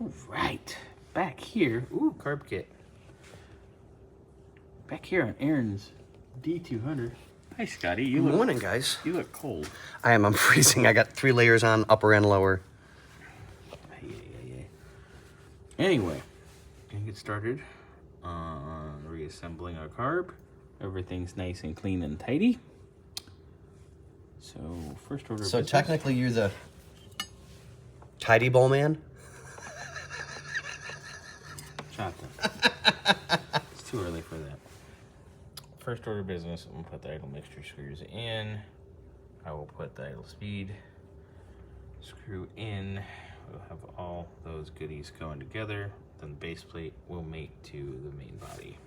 All right, back here. Ooh, carb kit. Back here on Aaron's D200. Hi, Scotty. Good morning, guys. You look cold. I am. I'm freezing. I got 3 layers on, upper and lower. Yeah. Anyway, gonna get started on reassembling our carb. Everything's nice and clean and tidy. So, first order of So business. technically, you're the tidy bowl man? Chocolate. It's too early for that. First order of business, I'm gonna put the idle mixture screws in. I will put the idle speed screw in. We'll have all those goodies going together. Then the base plate will mate to the main body.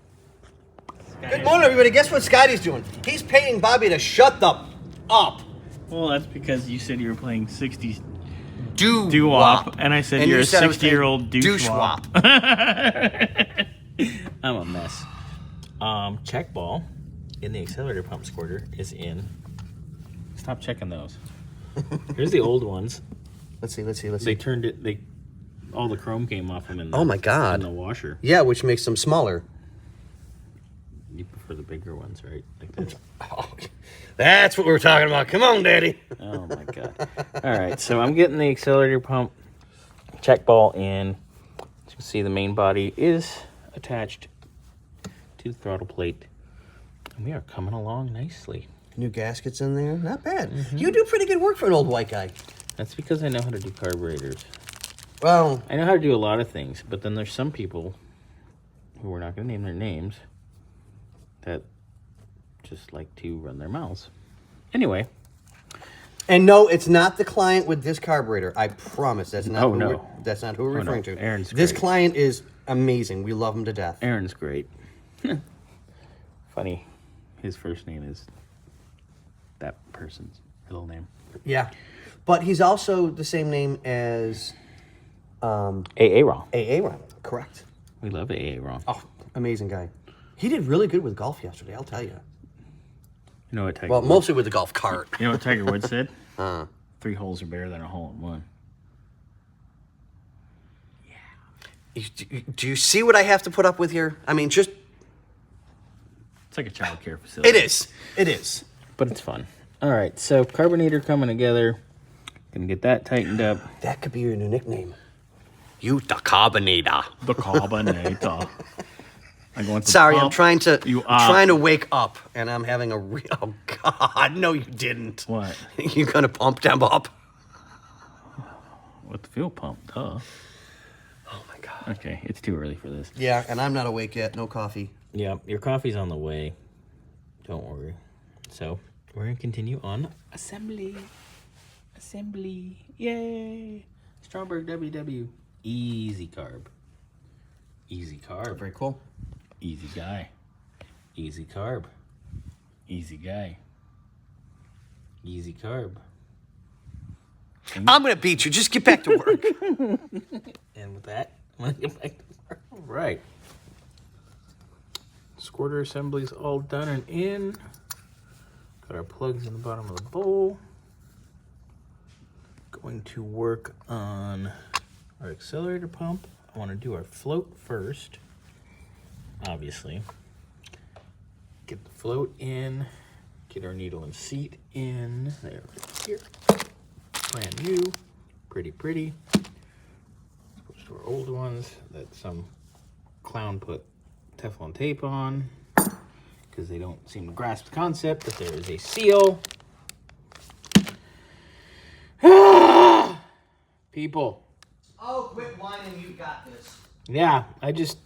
Good morning, everybody. Guess what Scotty's doing? He's paying Bobby to shut the up. Well, that's because you said you were playing 60s Doo-wop. and I said And you're you a said I was 60-year-old playing douche-wop. I'm a mess. Check ball in the accelerator pump squirter is in. Stop checking those. Here's the old ones. Let's see. They turned it. All the chrome came off them in the, Oh my God. in the washer. Yeah, which makes them smaller. You prefer the bigger ones, right? Like this. Oh, that's what we were talking about. Come on, Daddy. Oh my God. All right, so I'm getting the accelerator pump check ball in. As you can see, the main body is attached to the throttle plate. And we are coming along nicely. New gaskets in there. Not bad. You do pretty good work for an old white guy. That's because I know how to do carburetors. Well, I know how to do a lot of things, but then there's some people who we're not going to name their names that just like to run their mouths. Anyway. and no, it's not the client with this carburetor. I promise. That's not. That's not who we're referring to. Aaron's This great. client is amazing. We love him to death. Aaron's great. Funny. His first name is that person's middle name. Yeah, but he's also the same name as Aaron. Aaron. Correct. We love Aaron. Oh, amazing guy. He did really good with golf yesterday. I'll tell you. You know what Tiger Well, Woods, mostly with the golf cart. You know what Tiger Woods said? 3 holes are better than a hole in one. Do you see what I have to put up with here? I mean, just It's like a child care facility. it is. It is. But it's fun. All right, so carbonator coming together. Gonna get that tightened up. That could be your new nickname. You the carbonator. The carbonator. I'm going to Sorry, I'm pump trying to you up. trying to wake up, and I'm having a real. Oh God, no, you didn't. What? You're gonna pump them up. With the fuel pump, duh. Oh my God. Okay, it's too early for this. Yeah, and I'm not awake yet. No coffee. Yeah, your coffee's on the way. Don't worry. So, we're going to continue on assembly. Assembly. Yay. Stromberg WW. Easy carb. Easy carb. Very cool. Easy guy. Easy carb. Easy guy. Easy carb. I'm gonna beat you. Just get back to work. And with that, I'm going to get back to work. All right. Squirter assembly's all done and in. Got our plugs in the bottom of the bowl. Going to work on our accelerator pump. I want to do our float first, obviously. Get the float in. Get our needle and seat in. There, right here. Brand new. Pretty. Opposed to our old ones that some clown put Teflon tape on because they don't seem to grasp the concept that there is a seal. People. Oh, quit whining. You got this. Yeah, I'm just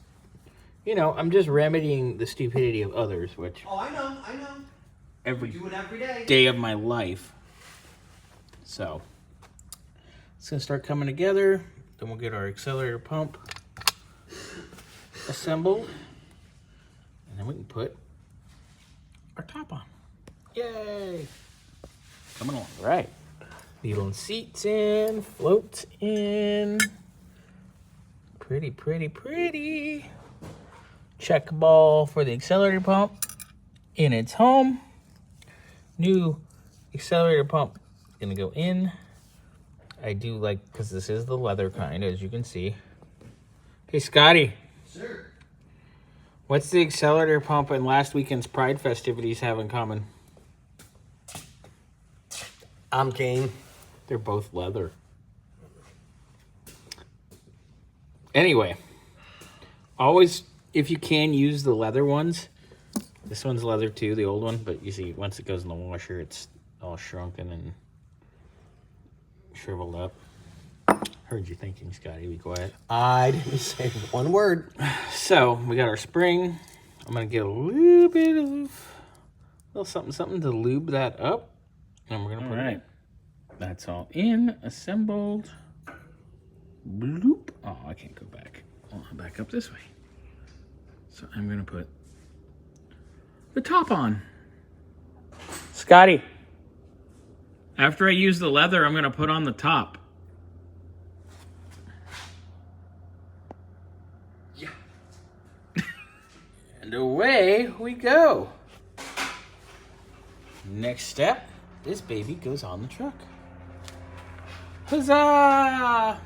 remedying the stupidity of others, which Oh, I know. every Do it every day. day of my life. So, it's going to start coming together. Then we'll get our accelerator pump assembled. And then we can put our top on. Yay! Coming along. All right. Needle and seats in. Floats in. Pretty. Check ball for the accelerator pump in its home. New accelerator pump is gonna go in. I do like, because this is the leather kind, as you can see. Hey, Scotty. Sir. What's the accelerator pump and last weekend's Pride festivities have in common? I'm game. They're both leather. Anyway, always, if you can, use the leather ones. This one's leather too, the old one, but you see, once it goes in the washer, it's all shrunken and shriveled up. Heard you thinking, Scotty. Be quiet. I didn't say one word. So, we got our spring. I'm going to get a little bit of a little something to lube that up. And we're going to put it in. That's all in, assembled. Bloop. Oh, I can't go back. I'll back up this way. So I'm going to put the top on. Scotty, after I use the leather, I'm going to put on the top. Yeah. And away we go. Next step, this baby goes on the truck. Huzzah!